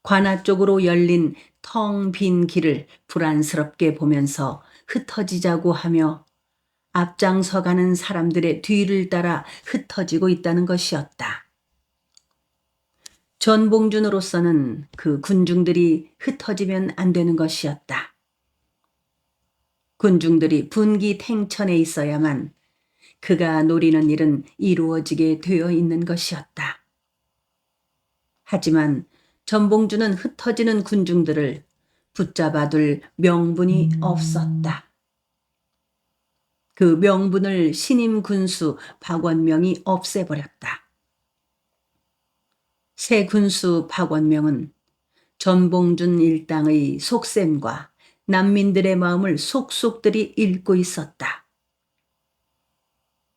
관아 쪽으로 열린 텅 빈 길을 불안스럽게 보면서 흩어지자고 하며 앞장서 가는 사람들의 뒤를 따라 흩어지고 있다는 것이었다. 전봉준으로서는 그 군중들이 흩어지면 안 되는 것이었다. 군중들이 분기탱천에 있어야만 그가 노리는 일은 이루어지게 되어 있는 것이었다. 하지만 전봉준은 흩어지는 군중들을 붙잡아둘 명분이 없었다. 그 명분을 신임 군수 박원명이 없애버렸다. 새 군수 박원명은 전봉준 일당의 속셈과 난민들의 마음을 속속들이 읽고 있었다.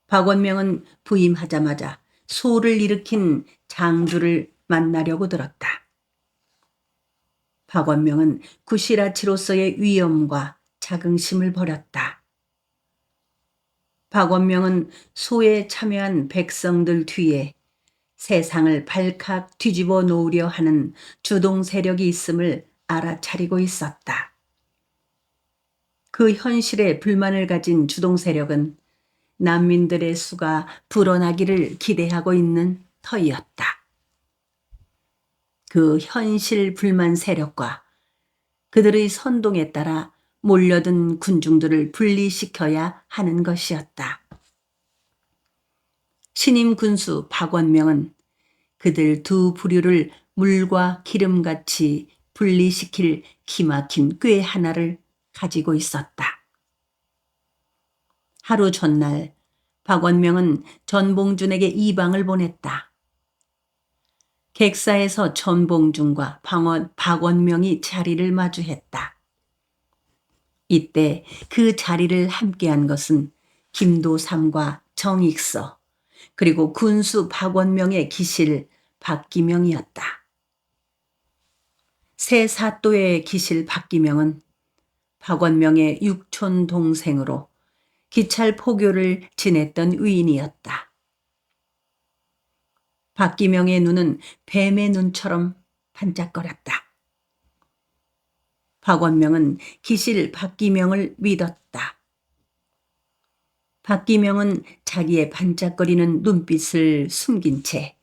박원명은 부임하자마자 소를 일으킨 장주를 만나려고 들었다. 박원명은 구시라치로서의 위엄과 자긍심을 버렸다. 박원명은 소에 참여한 백성들 뒤에 세상을 발칵 뒤집어 놓으려 하는 주동 세력이 있음을 알아차리고 있었다. 그 현실에 불만을 가진 주동 세력은 난민들의 수가 불어나기를 기대하고 있는 터이었다. 그 현실 불만 세력과 그들의 선동에 따라 몰려든 군중들을 분리시켜야 하는 것이었다. 신임 군수 박원명은 그들 두 부류를 물과 기름같이 분리시킬 기막힌 꾀 하나를 가지고 있었다. 하루 전날 박원명은 전봉준에게 이방을 보냈다. 객사에서 전봉준과 박원명이 자리를 마주했다. 이때 그 자리를 함께한 것은 김도삼과 정익서 그리고 군수 박원명의 기실 박기명이었다. 새 사또의 기실 박기명은 박원명의 육촌 동생으로 기찰 포교를 지냈던 위인이었다. 박기명의 눈은 뱀의 눈처럼 반짝거렸다. 박원명은 기실 박기명을 믿었다. 박기명은 자기의 반짝거리는 눈빛을 숨긴 채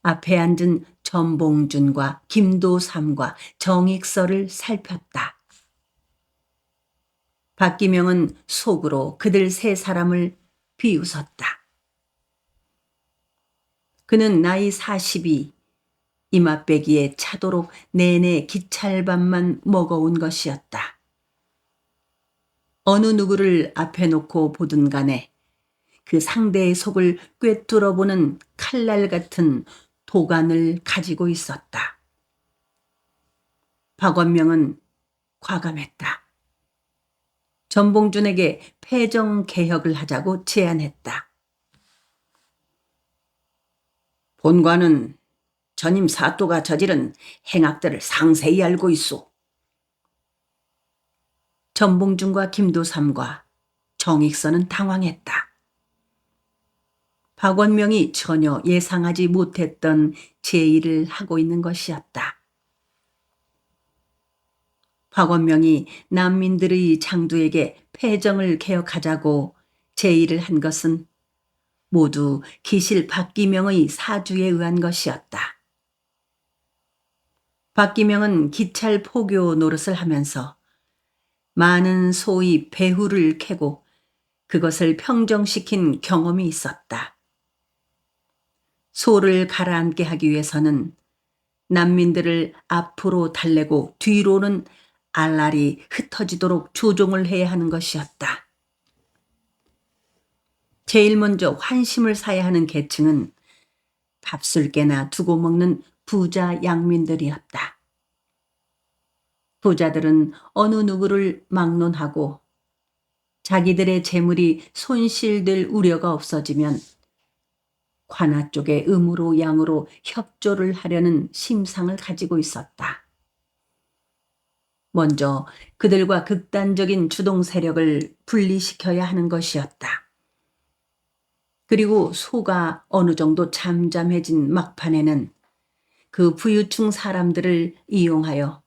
앞에 앉은 전봉준과 김도삼과 정익서를 살폈다. 박기명은 속으로 그들 세 사람을 비웃었다. 그는 나이 40이 이맛배기에 차도록 내내 기찰밥만 먹어온 것이었다. 어느 누구를 앞에 놓고 보든 간에 그 상대의 속을 꿰뚫어보는 칼날 같은 도관을 가지고 있었다. 박원명은 과감했다. 전봉준에게 패정 개혁을 하자고 제안했다. 본관은 전임 사또가 저지른 행악들을 상세히 알고 있소. 전봉준과 김도삼과 정익선은 당황했다. 박원명이 전혀 예상하지 못했던 제의를 하고 있는 것이었다. 박원명이 난민들의 장두에게 패정을 개혁하자고 제의를 한 것은 모두 기실 박기명의 사주에 의한 것이었다. 박기명은 기찰 포교 노릇을 하면서 많은 소의 배후를 캐고 그것을 평정시킨 경험이 있었다. 소를 가라앉게 하기 위해서는 난민들을 앞으로 달래고 뒤로는 알알이 흩어지도록 조종을 해야 하는 것이었다. 제일 먼저 환심을 사야 하는 계층은 밥술깨나 두고 먹는 부자 양민들이었다. 부자들은 어느 누구를 막론하고 자기들의 재물이 손실될 우려가 없어지면 관아 쪽의 음으로 양으로 협조를 하려는 심상을 가지고 있었다. 먼저 그들과 극단적인 주동 세력을 분리시켜야 하는 것이었다. 그리고 소가 어느 정도 잠잠해진 막판에는 그 부유층 사람들을 이용하여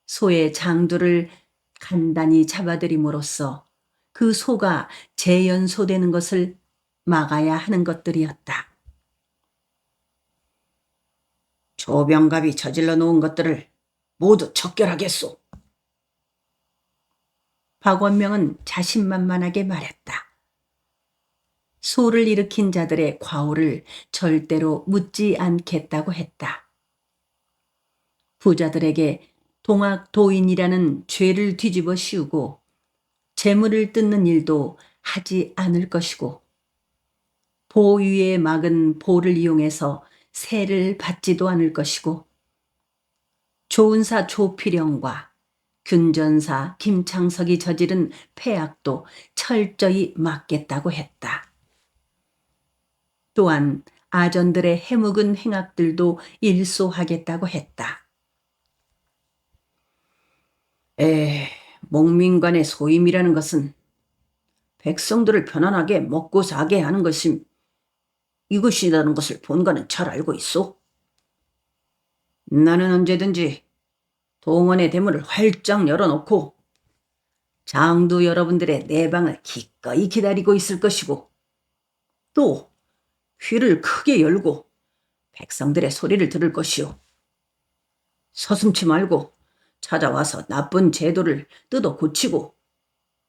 소의 장두를 간단히 잡아들임으로써 그 소가 재연소되는 것을 막아야 하는 것들이었다. 조병갑이 저질러 놓은 것들을 모두 척결하겠소. 박원명은 자신만만하게 말했다. 소를 일으킨 자들의 과오를 절대로 묻지 않겠다고 했다. 부자들에게 동학도인이라는 죄를 뒤집어 씌우고 재물을 뜯는 일도 하지 않을 것이고 보 위에 막은 보를 이용해서 세를 받지도 않을 것이고 조은사 조필영과 균전사 김창석이 저지른 폐악도 철저히 막겠다고 했다. 또한 아전들의 해묵은 행악들도 일소하겠다고 했다. 목민관의 소임이라는 것은 백성들을 편안하게 먹고 사게 하는 이것이라는 것을 본관은 잘 알고 있소. 나는 언제든지 동원의 대문을 활짝 열어놓고 장두 여러분들의 내방을 기꺼이 기다리고 있을 것이고 또 귀를 크게 열고 백성들의 소리를 들을 것이오. 서슴지 말고 찾아와서 나쁜 제도를 뜯어 고치고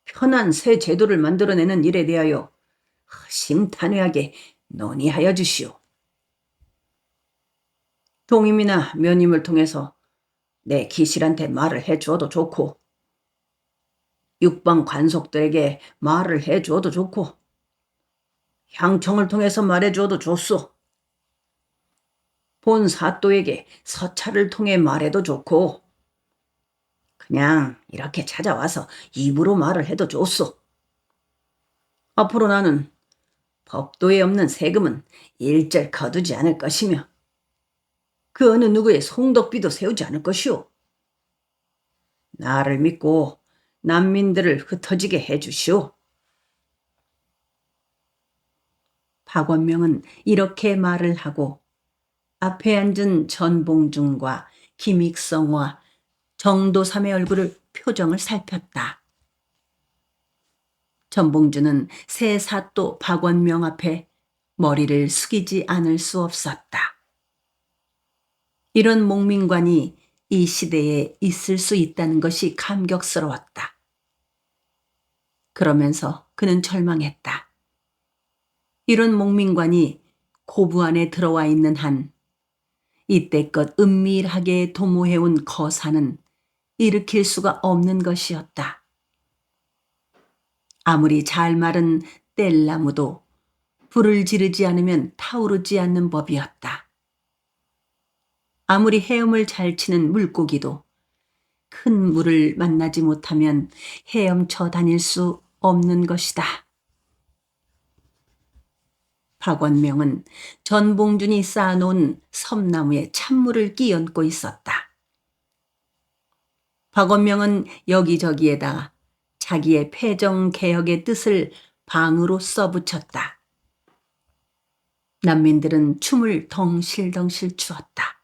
편한 새 제도를 만들어내는 일에 대하여 허심탄회하게 논의하여 주시오. 동임이나 면임을 통해서 내 기실한테 말을 해주어도 좋고 육방 관속들에게 말을 해주어도 좋고 향청을 통해서 말해주어도 좋소. 본 사또에게 서찰을 통해 말해도 좋고 그냥 이렇게 찾아와서 입으로 말을 해도 좋소. 앞으로 나는 법도에 없는 세금은 일절 거두지 않을 것이며 그 어느 누구의 송덕비도 세우지 않을 것이오. 나를 믿고 난민들을 흩어지게 해주시오. 박원명은 이렇게 말을 하고 앞에 앉은 전봉준과 김익성과 정도삼의 얼굴을 표정을 살폈다. 전봉준은 새 사또 박원명 앞에 머리를 숙이지 않을 수 없었다. 이런 목민관이 이 시대에 있을 수 있다는 것이 감격스러웠다. 그러면서 그는 절망했다. 이런 목민관이 고부 안에 들어와 있는 한 이때껏 은밀하게 도모해온 거사는 일으킬 수가 없는 것이었다. 아무리 잘 마른 뗄나무도 불을 지르지 않으면 타오르지 않는 법이었다. 아무리 헤엄을 잘 치는 물고기도 큰 물을 만나지 못하면 헤엄쳐 다닐 수 없는 것이다. 박원명은 전봉준이 쌓아놓은 섬나무에 찬물을 끼얹고 있었다. 박원명은 여기저기에다 자기의 패정개혁의 뜻을 방으로 써붙였다. 난민들은 춤을 덩실덩실 추었다.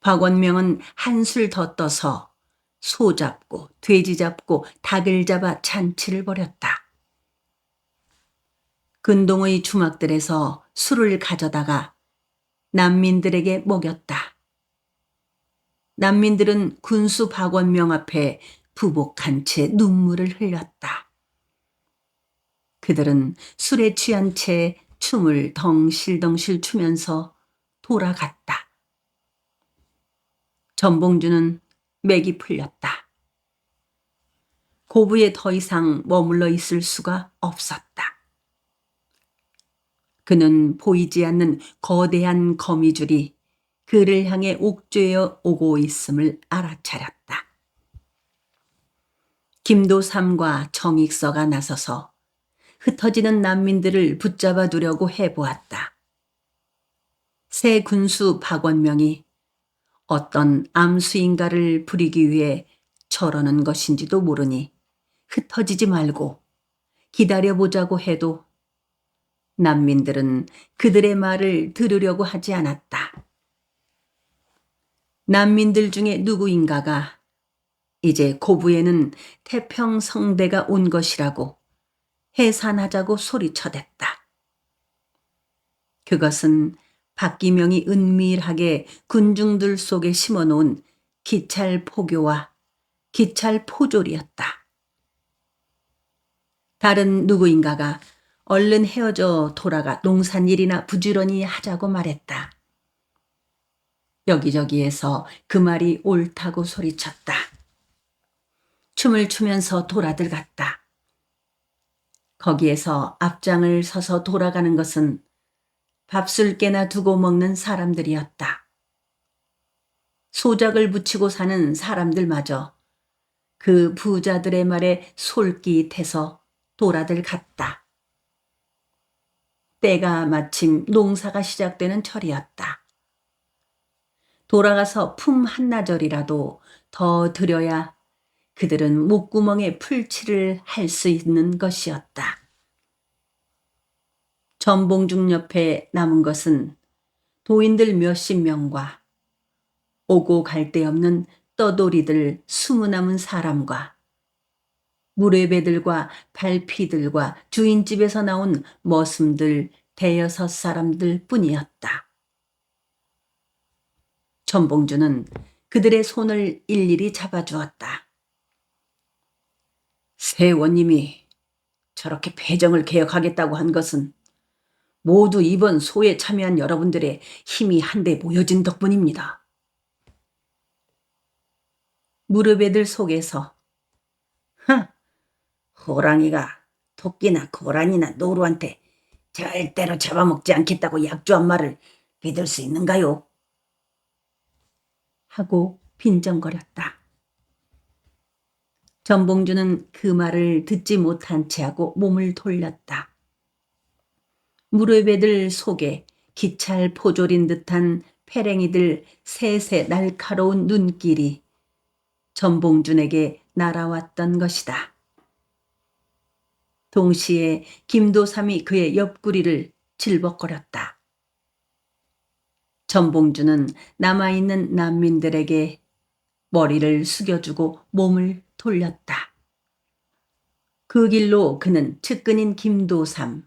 박원명은 한술 더 떠서 소 잡고 돼지 잡고 닭을 잡아 잔치를 벌였다. 근동의 주막들에서 술을 가져다가 난민들에게 먹였다. 난민들은 군수 박원명 앞에 부복한 채 눈물을 흘렸다. 그들은 술에 취한 채 춤을 덩실덩실 추면서 돌아갔다. 전봉주는 맥이 풀렸다. 고부에 더 이상 머물러 있을 수가 없었다. 그는 보이지 않는 거대한 거미줄이 그를 향해 옥죄어 오고 있음을 알아차렸다. 김도삼과 정익서가 나서서 흩어지는 난민들을 붙잡아 두려고 해보았다. 새 군수 박원명이 어떤 암수인가를 부리기 위해 저러는 것인지도 모르니 흩어지지 말고 기다려보자고 해도 난민들은 그들의 말을 들으려고 하지 않았다. 난민들 중에 누구인가가 이제 고부에는 태평성대가 온 것이라고 해산하자고 소리쳐댔다. 그것은 박기명이 은밀하게 군중들 속에 심어놓은 기찰포교와 기찰포졸이었다. 다른 누구인가가 얼른 헤어져 돌아가 농산일이나 부지런히 하자고 말했다. 여기저기에서 그 말이 옳다고 소리쳤다. 춤을 추면서 돌아들 갔다. 거기에서 앞장을 서서 돌아가는 것은 밥술깨나 두고 먹는 사람들이었다. 소작을 붙이고 사는 사람들마저 그 부자들의 말에 솔깃해서 돌아들 갔다. 때가 마침 농사가 시작되는 철이었다. 돌아가서 품 한나절이라도 더 들여야 그들은 목구멍에 풀칠을 할 수 있는 것이었다. 전봉중 옆에 남은 것은 도인들 몇십 명과 오고 갈 데 없는 떠돌이들 20 사람과 무례배들과 발피들과 주인집에서 나온 머슴들 5-6 뿐이었다. 전봉주는 그들의 손을 일일이 잡아주었다. 세원님이 저렇게 패정을 개혁하겠다고 한 것은 모두 이번 소에 참여한 여러분들의 힘이 한데 모여진 덕분입니다. 무릎애들 속에서 호랑이가 토끼나 고라니나 노루한테 절대로 잡아먹지 않겠다고 약조한 말을 믿을 수 있는가요? 하고 빈정거렸다. 전봉주는 그 말을 듣지 못한 채 하고 몸을 돌렸다. 무릎애들 속에 기찰 포졸인 듯한 패랭이들 셋의 날카로운 눈길이 전봉준에게 날아왔던 것이다. 동시에 김도삼이 그의 옆구리를 질벅거렸다. 전봉준은 남아있는 난민들에게 머리를 숙여주고 몸을 돌렸다. 그 길로 그는 측근인 김도삼,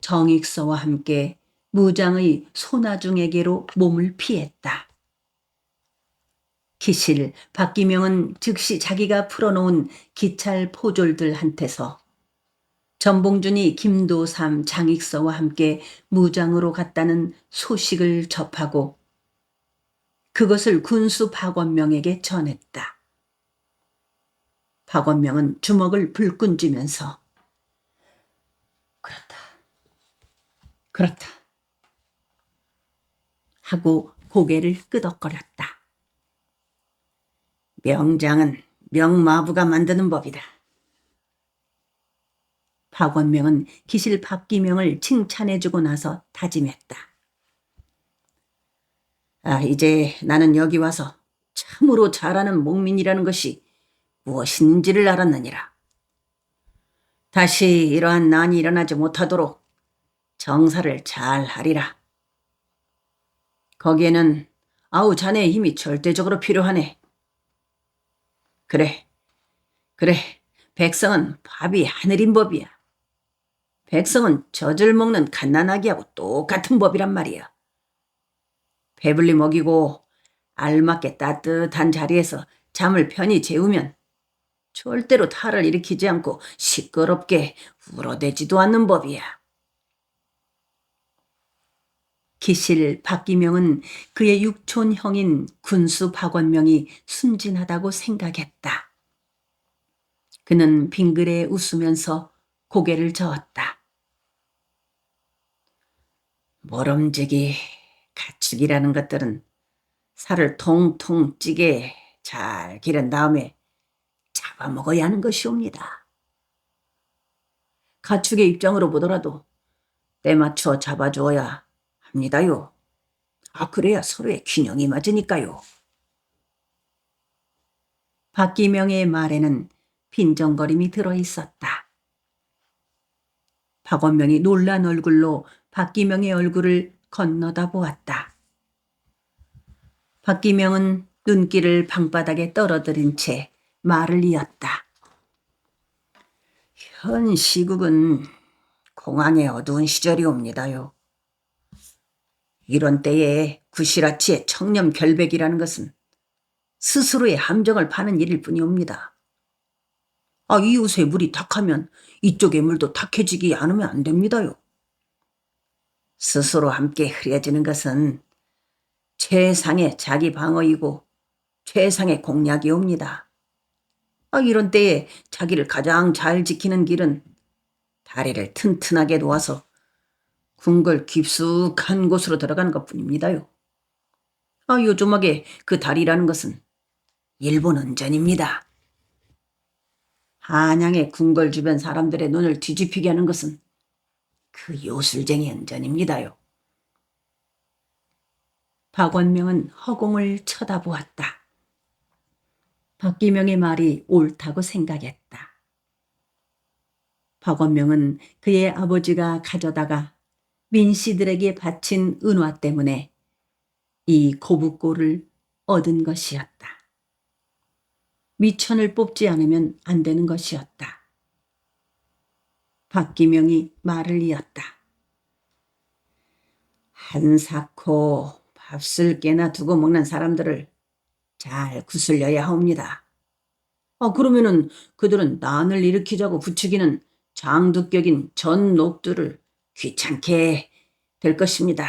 정익서와 함께 무장의 손아중에게로 몸을 피했다. 기실 박기명은 즉시 자기가 풀어놓은 기찰 포졸들한테서 전봉준이 김도삼, 장익서와 함께 무장으로 갔다는 소식을 접하고 그것을 군수 박원명에게 전했다. 박원명은 주먹을 불끈 쥐면서 그렇다. 그렇다 하고 고개를 끄덕거렸다. 명장은 명마부가 만드는 법이다. 박원명은 기실 박기명을 칭찬해주고 나서 다짐했다. 이제 나는 여기 와서 참으로 잘하는 목민이라는 것이 무엇인지를 알았느니라. 다시 이러한 난이 일어나지 못하도록 정사를 잘 하리라. 거기에는 자네의 힘이 절대적으로 필요하네. 그래. 백성은 밥이 하늘인 법이야. 백성은 젖을 먹는 갓난아기하고 똑같은 법이란 말이야. 배불리 먹이고 알맞게 따뜻한 자리에서 잠을 편히 재우면 절대로 탈을 일으키지 않고 시끄럽게 울어대지도 않는 법이야. 기실 박기명은 그의 육촌 형인 군수 박원명이 순진하다고 생각했다. 그는 빙그레 웃으면서 고개를 저었다. 모름지기 가축이라는 것들은 살을 통통 찌게 잘 기른 다음에 잡아먹어야 하는 것이옵니다. 가축의 입장으로 보더라도 때 맞춰 잡아주어야 합니다요. 그래야 서로의 균형이 맞으니까요. 박기명의 말에는 빈정거림이 들어있었다. 박원명이 놀란 얼굴로 박기명의 얼굴을 건너다 보았다. 박기명은 눈길을 방바닥에 떨어뜨린 채 말을 이었다. 현 시국은 공황의 어두운 시절이옵니다요. 이런 때에 구시라치의 청렴 결백이라는 것은 스스로의 함정을 파는 일일 뿐이옵니다. 이웃의 물이 탁하면 이쪽의 물도 탁해지기 않으면 안 됩니다요. 스스로 함께 흐려지는 것은 최상의 자기 방어이고 최상의 공약이옵니다. 이런 때에 자기를 가장 잘 지키는 길은 다리를 튼튼하게 놓아서 궁궐 깊숙한 곳으로 들어가는 것뿐입니다요. 요즘하게 그 다리라는 것은 일본 은전입니다. 한양의 궁궐 주변 사람들의 눈을 뒤집히게 하는 것은 그 요술쟁이 은전입니다요. 박원명은 허공을 쳐다보았다. 박기명의 말이 옳다고 생각했다. 박원명은 그의 아버지가 가져다가 민씨들에게 바친 은화 때문에 이 고붓골을 얻은 것이었다. 미천을 뽑지 않으면 안 되는 것이었다. 박기명이 말을 이었다. 한사코 밥술 깨나 두고 먹는 사람들을 잘 구슬려야 하옵니다. 그러면은 그들은 난을 일으키자고 부추기는 장두격인 전 녹두를 귀찮게 될 것입니다.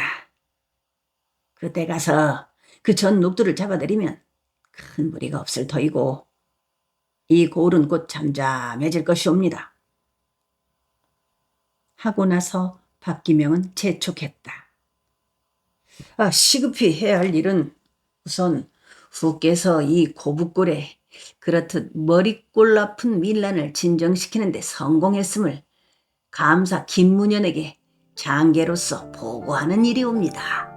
그때 가서 그 전 녹두를 잡아들이면 큰 무리가 없을 터이고 이 골은 곧 잠잠해질 것이옵니다. 하고 나서 박기명은 재촉했다. 시급히 해야 할 일은 우선 후께서 이 고붓골에 그렇듯 머리꼴 아픈 밀란을 진정시키는 데 성공했음을 감사 김문현에게 장계로서 보고하는 일이옵니다.